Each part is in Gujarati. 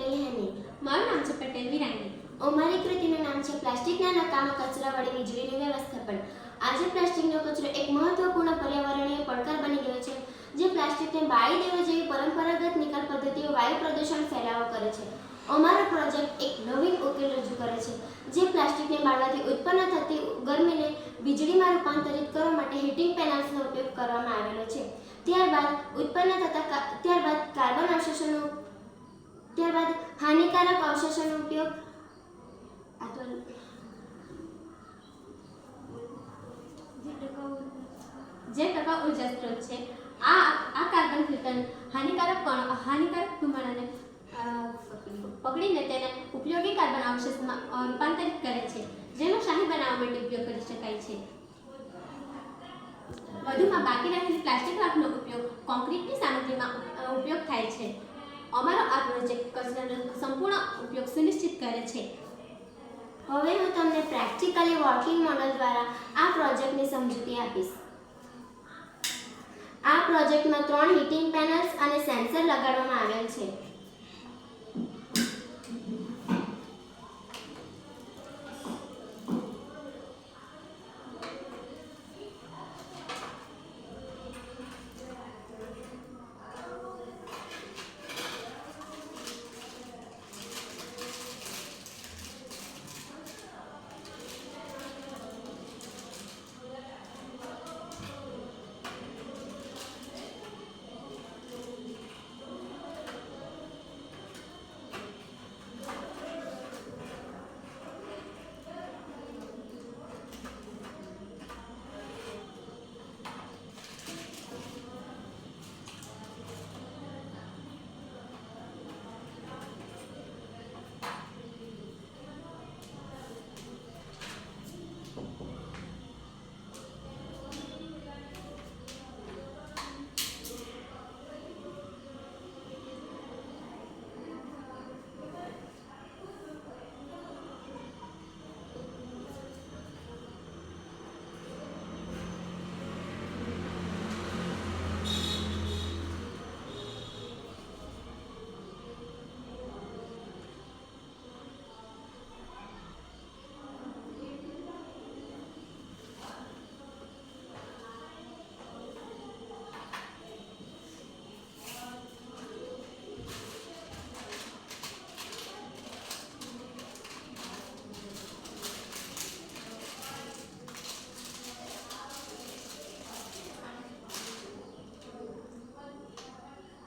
પટેલ હેની. મારું નામ છે પટેલ વિરાણી. અમારી કૃતિનું નામ છે પ્લાસ્ટિકના નકામા કચરા વડે વીજળીનું વ્યવસ્થાપન. આજે પ્લાસ્ટિકનો કચરો એક મહત્વપૂર્ણ પર્યાવરણીય પડકાર બની ગયો છે, જે પ્લાસ્ટિકને બાળી દેવા જેવી પરંપરાગત નિકાલ પદ્ધતિઓ વાયુ પ્રદૂષણ ફેલાવો કરે છે. અમારો પ્રોજેક્ટ એક નવીન ઉકેલ રજૂ કરે છે, જે પ્લાસ્ટિકને બાળવાથી ઉત્પન્ન થતી ગરમીને વીજળીમાં રૂપાંતરિત કરવા માટે હીટિંગ પેનલ્સનો ઉપયોગ કરવામાં આવેલો છે. ત્યારબાદ હાનિકારક અવશેષોનો ઉપયોગ જે ટકાઉ ઉર્જા સ્ત્રોત છે. આ કાર્બન ફિલ્ટર હાનિકારક ધુમાડાને પકડીને તેને ઉપયોગી કાર્બન અવશેષમાં રૂપાંતરિત કરે છે, જેનો શાહી બનાવવા માટે ઉપયોગ કરી શકાય છે. વધુમાં બાકી રહેલી પ્લાસ્ટિક રાખનો ઉપયોગ કોન્ક્રીટની સામગ્રીમાં ઉપયોગ થાય છે. અમારો આ પ્રોજેક્ટ કચરાનો સંપૂર્ણ ઉપયોગ સુનિશ્ચિત કરે છે. હવે હું તમને પ્રેક્ટિકલી વર્કિંગ મોડેલ દ્વારા આ પ્રોજેક્ટની સમજૂતી આપીશ. આ પ્રોજેક્ટમાં 3 હીટિંગ પેનલ્સ અને સેન્સર લગાડવામાં આવેલ છે.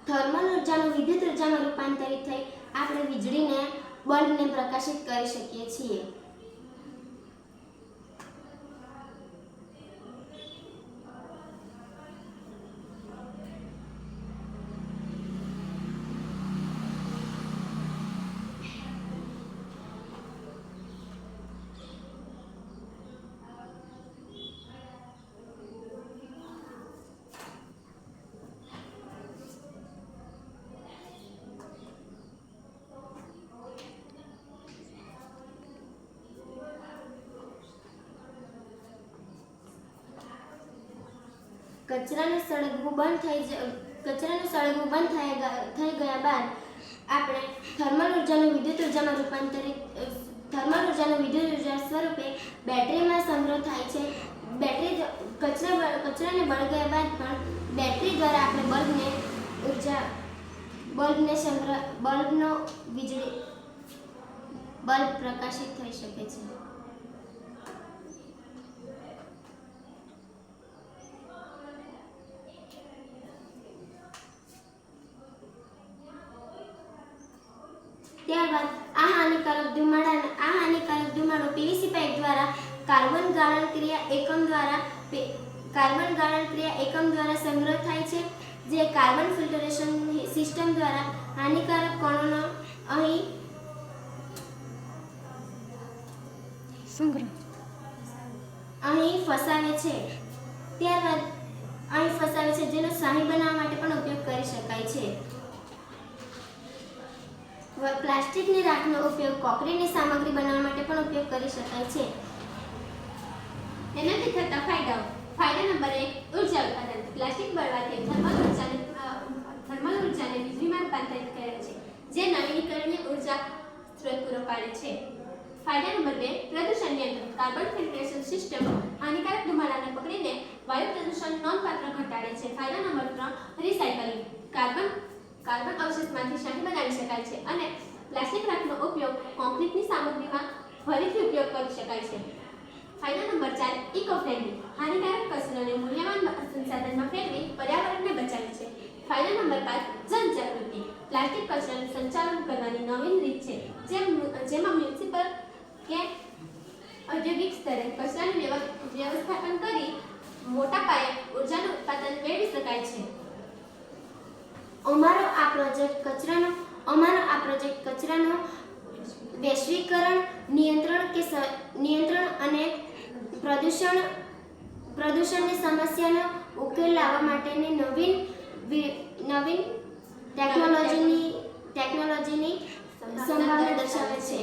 થર્મલ ઉર્જાનું વિદ્યુત ઉર્જામાં રૂપાંતરિત થઈ આપણે વીજળીને બલ્બને પ્રકાશિત કરી શકીએ છીએ. કચરાનું સળગવું બંધ થઈ ગયા બાદ આપણે થર્મલ ઉર્જાનું વિદ્યુત ઉર્જા સ્વરૂપે બેટરીમાં સંગ્રહ થાય છે. કચરાને બળી ગયા બાદ પણ બેટરી દ્વારા આપણે બલ્બ પ્રકાશિત થઈ શકે છે. ત્યારબાદ આ હાનિકારક ધુમાડો પીવીસી પાઇપ દ્વારા કાર્બન ગાળણ ક્રિયા એકમ દ્વારા સંગ્રહ થાય છે, જે કાર્બન ફિલ્ટરેશન સિસ્ટમ દ્વારા હાનિકારક કણોનો અહીં ફસાવે છે. જેનો શાહી બનાવવા માટે પણ ઉપયોગ કરી શકાય છે. પ્લાસ્ટિકની રાખનો ઉપયોગ કોન્ક્રીટની સામગ્રી બનાવવા માટે પણ ઉપયોગ કરી શકાય છે. તેનાથી થતા ફાયદાઓ. ફાયદા નંબર 1, ઉર્જા ઉત્પાદન. પ્લાસ્ટિક બળવાથી થર્મલ ઉર્જાને વીજળીમાં રૂપાંતરિત કરે છે, જે નવીનીકરણીય સ્ત્રોત પૂરો પાડે છે. ફાયદા નંબર 2, પ્રદૂષણ નિયંત્રણ. કાર્બન ફિલ્ટરેશન સિસ્ટમ હાનિકારક ધુમાડાને પકડીને વાયુ પ્રદૂષણ નોંધપાત્ર ઘટાડે છે. ફાયદા નંબર 3, રિસાયકલિંગ. કાર્બન અવશેષમાંથી શાહી બનાવી શકાય છે અને પ્લાસ્ટિક રાખનો ઉપયોગ કોન્ક્રીટની સામગ્રીમાં ફરીથી ઉપયોગ કરી શકાય છે. ફાયદા નંબર 4, ઇકો ફ્રેન્ડલી. હાનિકારક કચરાને મૂલ્યવાન સંસાધનમાં ફેરવી પર્યાવરણને બચાવે છે. ફાયદા નંબર 5, જનજાગૃતિ. પ્લાસ્ટિક કચરાનું સંચાલન કરવાની નવીન રીત છે, જેમાં મ્યુનિસિપલ કે ઔદ્યોગિક સ્તરે કચરાનું વ્યવસ્થાપન કરી મોટા પાયે ઉર્જાનું ઉત્પાદન મેળવી શકાય છે. અમારો આ પ્રોજેક્ટ કચરાનો વૈશ્વિકરણ, નિયંત્રણ અને પ્રદૂષણની સમસ્યાનો ઉકેલ લાવવા માટેની નવીન ટેકનોલોજીની સંભાવના દર્શાવે છે.